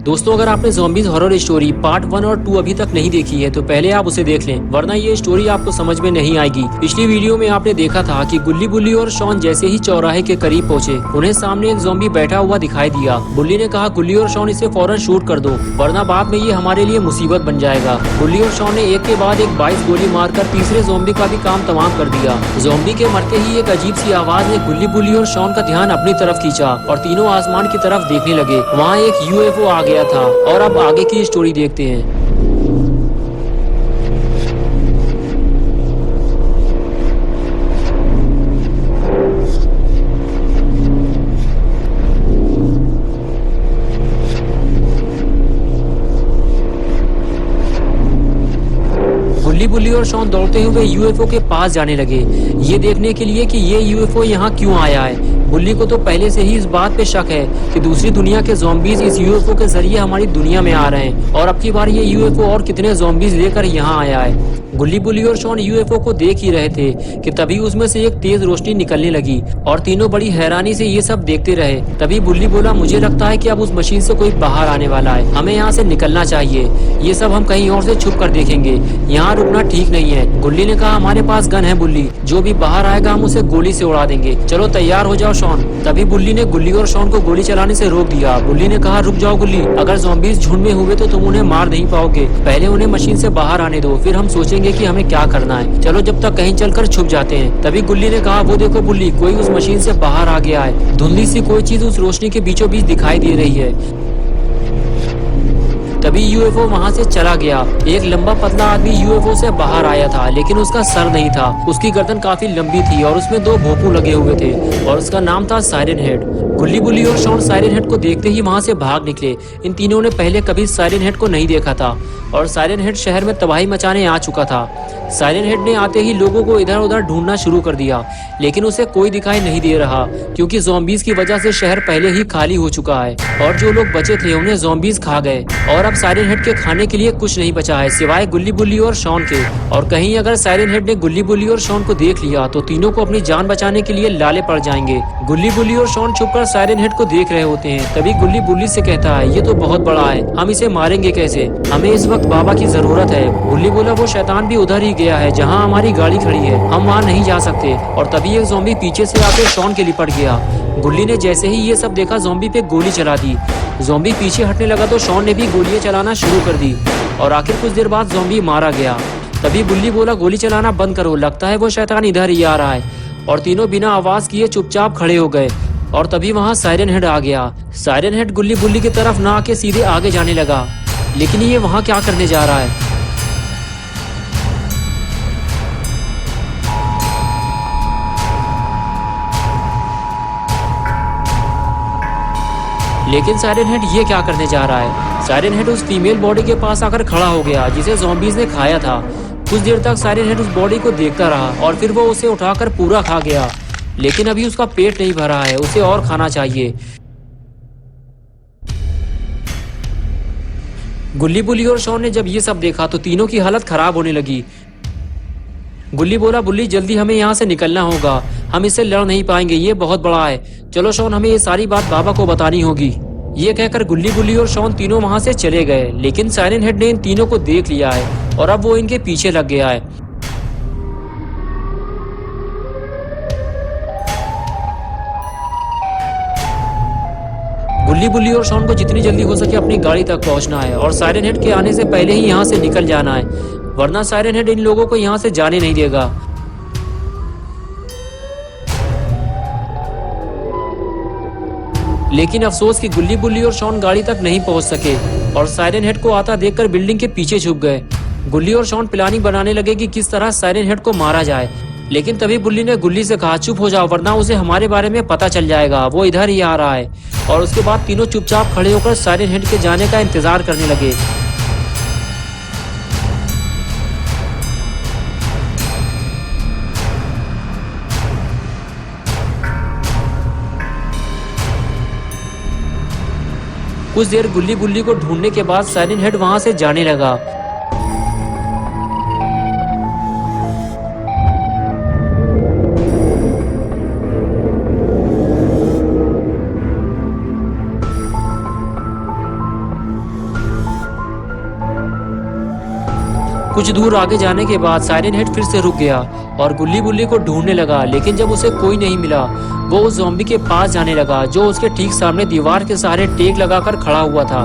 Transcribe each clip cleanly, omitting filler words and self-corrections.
दोस्तों, अगर आपने ज़ॉम्बीज़ हॉरर स्टोरी पार्ट 1 और 2 अभी तक नहीं देखी है तो पहले आप उसे देख लें, वरना ये स्टोरी आपको समझ में नहीं आएगी। पिछली वीडियो में आपने देखा था कि गुल्ली बुल्ली और शॉन जैसे ही चौराहे के करीब पहुंचे, उन्हें सामने एक ज़ॉम्बी बैठा हुआ दिखाई दिया। बुल्ली ने कहा, गुल्ली और शॉन इसे फौरन शूट कर दो, वरना बाद में ये हमारे लिए मुसीबत बन जाएगा। गुल्ली और शॉन ने एक के बाद एक 22 गोली मारकर तीसरे ज़ॉम्बी का भी काम तमाम कर दिया। ज़ॉम्बी के मरते ही एक अजीब सी आवाज ने गुल्ली बुल्ली और शॉन का ध्यान अपनी तरफ खींचा और तीनों आसमान की तरफ देखने लगे। वहाँ एक UFO आ गया था। और अब आगे की स्टोरी देखते हैं। गुल्ली बुल्ली और शॉन दौड़ते हुए UFO के पास जाने लगे, ये देखने के लिए कि ये UFO यहाँ क्यों आया है। गुल्ली को तो पहले से ही इस बात पे शक है कि दूसरी दुनिया के ज़ॉम्बीज इस UFO के जरिए हमारी दुनिया में आ रहे हैं और अब की बार ये UFO और कितने ज़ॉम्बीज लेकर यहाँ आया है। गुल्ली बुल्ली और शॉन UFO को देख ही रहे थे कि तभी उसमें से एक तेज रोशनी निकलने लगी और तीनों बड़ी हैरानी से ये सब देखते रहे। तभी बुल्ली बोला, मुझे लगता है कि अब उस मशीन से कोई बाहर आने वाला है, हमें यहाँ से निकलना चाहिए। ये सब हम कहीं और से छुप कर देखेंगे, यहाँ रुकना ठीक नहीं है। गुल्ली ने कहा, हमारे पास गन है बुल्ली, जो भी बाहर आएगा हम उसे गोली से उड़ा देंगे। चलो तैयार हो जाओ शॉन। तभी बुल्ली ने गुल्ली और शॉन को गोली चलाने से रोक दिया। बुल्ली ने कहा, रुक जाओ गुल्ली, अगर ज़ॉम्बीज झुंड में हुए तो तुम उन्हें मार नहीं पाओगे। पहले उन्हें मशीन से बाहर आने दो, फिर हम सोचेंगे कि हमें क्या करना है। चलो जब तक कहीं चलकर छुप जाते हैं। तभी गुल्ली ने कहा, वो देखो बुल्ली, कोई उस मशीन से बाहर आ गया है। धुंधली सी कोई चीज उस रोशनी के बीचों बीच दिखाई दे रही है। तभी UFO वहाँ से चला गया। एक लंबा पतला आदमी UFO से बाहर आया था, लेकिन उसका सर नहीं था। उसकी गर्दन काफी लंबी थी और उसमें 2 भोंपू लगे हुए थे और उसका नाम था साइरन हेड। गुल्ली बुल्ली और शॉन साइरन हेड को देखते ही वहाँ से भाग निकले। इन तीनों ने पहले कभी साइरन हेड को नहीं देखा था और साइरन हेड शहर में तबाही मचाने आ चुका था। साइरन हेड ने आते ही लोगों को इधर उधर ढूंढना शुरू कर दिया, लेकिन उसे कोई दिखाई नहीं दे रहा, क्योंकि ज़ॉम्बीज की वजह से शहर पहले ही खाली हो चुका है और जो लोग बचे थे उन्हें ज़ॉम्बीज खा गए और अब साइरन हेड के खाने के लिए कुछ नहीं बचा है सिवाय गुल्ली बुल्ली और शॉन के। और कहीं अगर साइरन हेड ने गुल्ली बुल्ली और शॉन को देख लिया तो तीनों को अपनी जान बचाने के लिए लाले पड़ जाएंगे। गुल्ली बुल्ली और शॉन छुपकर साइरन हेड को देख रहे होते हैं। तभी गुल्ली बुल्ली से कहता है, ये तो बहुत बड़ा है, हम इसे मारेंगे कैसे, हमें इस वक्त बाबा की जरूरत है। गुल्ली बोला, वो शैतान भी उधर ही गया है जहाँ हमारी गाड़ी खड़ी है, हम वहाँ नहीं जा सकते। और तभी एक ज़ॉम्बी पीछे से आकर शॉन के लिपट गया। गुल्ली ने जैसे ही ये सब देखा ज़ॉम्बी पे गोली चला दी। ज़ॉम्बी पीछे हटने लगा तो शॉन ने भी गोलियां चलाना शुरू कर दी और आखिर कुछ देर बाद ज़ॉम्बी मारा गया। तभी बुल्ली बोला, गोली चलाना बंद करो, लगता है वो शैतान इधर ही आ रहा है। और तीनों बिना आवाज किए चुपचाप खड़े हो गए और तभी वहाँ साइरन हेड आ गया। साइरन हेड गुल्ली बुल्ली की तरफ ना आके सीधे आगे जाने लगा, लेकिन ये वहाँ क्या करने जा रहा है। लेकिन साइरन हेड ये क्या करने जा रहा है। साइरन हेड उस फीमेल बॉडी के पास आकर खड़ा हो गया जिसे ज़ॉम्बीज ने खाया था। कुछ देर तक साइरन हेड उस बॉडी को देखता रहा और फिर वो उसे उठाकर पूरा खा गया, लेकिन अभी उसका पेट नहीं भरा है, उसे और खाना चाहिए। गुल्ली बुल्ली और शॉन ने जब ये सब देखा तो तीनों की हालत खराब होने लगी। गुल्ली बोला, बुल्ली जल्दी हमें यहाँ से निकलना होगा, हम इससे लड़ नहीं पाएंगे, ये बहुत बड़ा है। चलो शॉन, हमें ये सारी बात बाबा को बतानी होगी। ये कहकर गुल्ली बुल्ली और शॉन तीनों वहाँ से चले गए, लेकिन साइरन हेड ने इन तीनों को देख लिया है और अब वो इनके पीछे लग गया है। गुल्ली बुल्ली और शॉन को जितनी जल्दी हो सके अपनी गाड़ी तक पहुंचना है और साइरन हेड के आने से पहले ही यहाँ से निकल जाना है, वरना साइरन हेड इन लोगों को यहाँ से जाने नहीं देगा। लेकिन अफसोस कि गुल्ली बुल्ली और शॉन गाड़ी तक नहीं पहुंच सके और साइरन हेड को आता देखकर बिल्डिंग के पीछे छुप गए। गुल्ली और शॉन प्लानिंग बनाने लगे कि किस तरह साइरन हेड को मारा जाए, लेकिन तभी बुल्ली ने गुल्ली से कहा, चुप हो जाओ, वरना उसे हमारे बारे में पता चल जाएगा, वो इधर ही आ रहा है। और उसके बाद तीनों चुपचाप खड़े होकर साइरन हेड के जाने का इंतजार करने लगे। कुछ देर गुल्ली बुल्ली को ढूंढने के बाद साइरन हेड वहां से जाने लगा। कुछ दूर आगे जाने के बाद साइरन हेड फिर से रुक गया और गुल्ली बुल्ली को ढूंढने लगा, लेकिन जब उसे कोई नहीं मिला वो उस ज़ॉम्बी के पास जाने लगा जो उसके ठीक सामने दीवार के सहारे टेक लगाकर खड़ा हुआ था।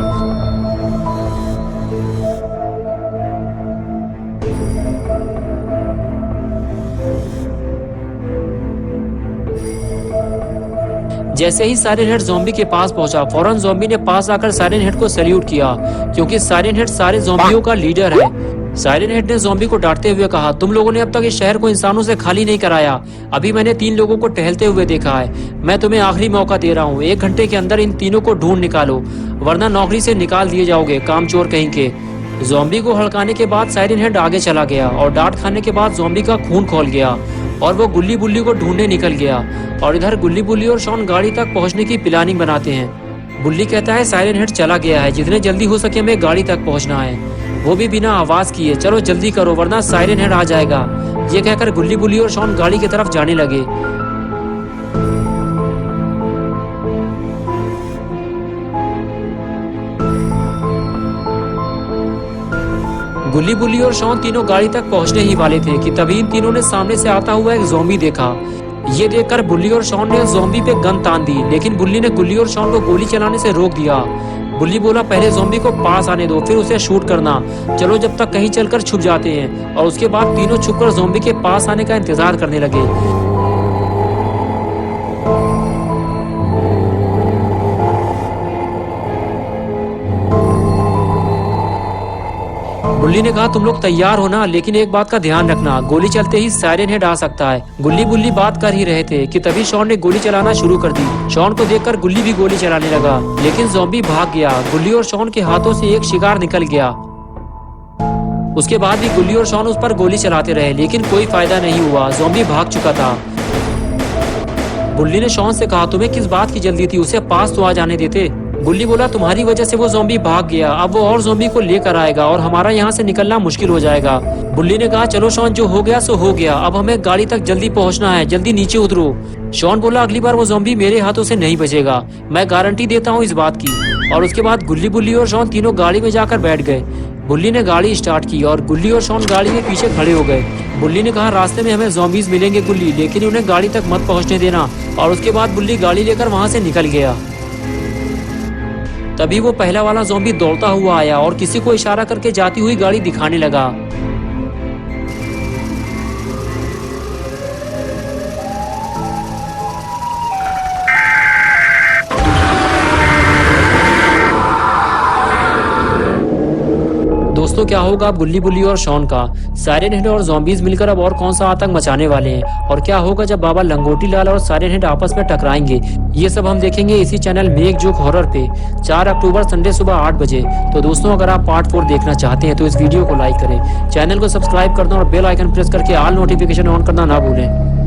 जैसे ही साइरन हेड ज़ॉम्बी के पास पहुंचा, फौरन ज़ॉम्बी ने पास आकर साइरन हेड को सैल्यूट किया, क्योंकि साइरन हेड सारे ज़ॉम्बियों का लीडर है। साइरन हेड ने ज़ॉम्बी को डांटते हुए कहा, तुम लोगों ने अब तक इस शहर को इंसानों से खाली नहीं कराया। अभी मैंने 3 लोगों को टहलते हुए देखा है। मैं तुम्हें आखिरी मौका दे रहा हूँ, 1 घंटे के अंदर इन तीनों को ढूंढ निकालो, वरना नौकरी से निकाल दिए जाओगे, कामचोर कहीं के। ज़ॉम्बी को हड़काने के बाद साइरन हेड आगे चला गया और डांट खाने के बाद ज़ॉम्बी का खून खौल गया और वो गुल्ली बुल्ली को ढूंढने निकल गया। और इधर गुल्ली बुल्ली और शॉन गाड़ी तक पहुंचने की प्लानिंग बनाते हैं। बुल्ली कहता है साइरन हेड चला गया है, जितने जल्दी हो सके हमें गाड़ी तक पहुंचना है। वो भी बिना आवाज किए, चलो जल्दी करो वरना साइरन हेड आ जाएगा। ये कहकर गुल्ली बुल्ली और शॉन गाड़ी की तरफ जाने लगे। गुल्ली बुल्ली और शॉन तीनों गाड़ी तक पहुंचने ही वाले थे कि तभी इन तीनों ने सामने से आता हुआ एक ज़ॉम्बी देखा। ये देखकर बुल्ली और शॉन ने ज़ॉम्बी पे गन तान दी, लेकिन बुल्ली ने गुल्ली और शॉन को गोली चलाने से रोक दिया। बुल्ली बोला, पहले ज़ॉम्बी को पास आने दो, फिर उसे शूट करना। चलो जब तक कहीं चलकर छुप जाते हैं। और उसके बाद तीनों छुपकर ज़ॉम्बी के पास आने का इंतजार करने लगे। बुल्ली ने कहा, तुम लोग तैयार हो ना, लेकिन एक बात का ध्यान रखना, गोली चलते ही साइरन हेड आ सकता है। गुल्ली बुल्ली बात कर ही रहे थे कि तभी शॉन ने गोली चलाना शुरू कर दी। शॉन को देखकर गुल्ली भी गोली चलाने लगा, लेकिन ज़ॉम्बी भाग गया। गुल्ली और शॉन के हाथों से एक शिकार निकल गया। उसके बाद भी गुल्ली और शॉन उस पर गोली चलाते रहे, लेकिन कोई फायदा नहीं हुआ, ज़ॉम्बी भाग चुका था। बुल्ली ने शॉन से कहा, तुम्हें किस बात की जल्दी थी, उसे पास तो आ जाने देते। गुल्ली बोला, तुम्हारी वजह से वो ज़ॉम्बी भाग गया, अब वो और ज़ॉम्बी को लेकर आएगा और हमारा यहाँ से निकलना मुश्किल हो जाएगा। बुल्ली ने कहा, चलो शॉन, जो हो गया सो हो गया, अब हमें गाड़ी तक जल्दी पहुँचना है, जल्दी नीचे उतरो। शॉन बोला, अगली बार वो ज़ॉम्बी मेरे हाथों से नहीं बचेगा, मैं गारंटी देता हूँ इस बात की। और उसके बाद गुल्ली बुल्ली और शॉन तीनों गाड़ी में जाकर बैठ गए। बुल्ली ने गाड़ी स्टार्ट की और गुल्ली और शॉन गाड़ी के पीछे खड़े हो गए। बुल्ली ने कहा, रास्ते में हमें ज़ॉम्बीज मिलेंगे गुल्ली, लेकिन उन्हें गाड़ी तक मत पहुँचने देना। और उसके बाद बुल्ली गाड़ी लेकर वहाँ से निकल गया। तभी वो पहला वाला ज़ॉम्बी दौड़ता हुआ आया और किसी को इशारा करके जाती हुई गाड़ी दिखाने लगा। दोस्तों, क्या होगा अब गुल्ली बुल्ली और शॉन का? साइरन हेड और ज़ॉम्बीज मिलकर अब और कौन सा आतंक मचाने वाले हैं? और क्या होगा जब बाबा लंगोटी लाल और साइरन हेड आपस में टकराएंगे? ये सब हम देखेंगे इसी चैनल मेक जोक हॉरर पे 4 अक्टूबर संडे सुबह 8 बजे। तो दोस्तों, अगर आप पार्ट 4 देखना चाहते हैं तो इस वीडियो को लाइक करें, चैनल को सब्सक्राइब कर दें और बेल आइकन प्रेस करके ऑल नोटिफिकेशन ऑन करना ना भूलें।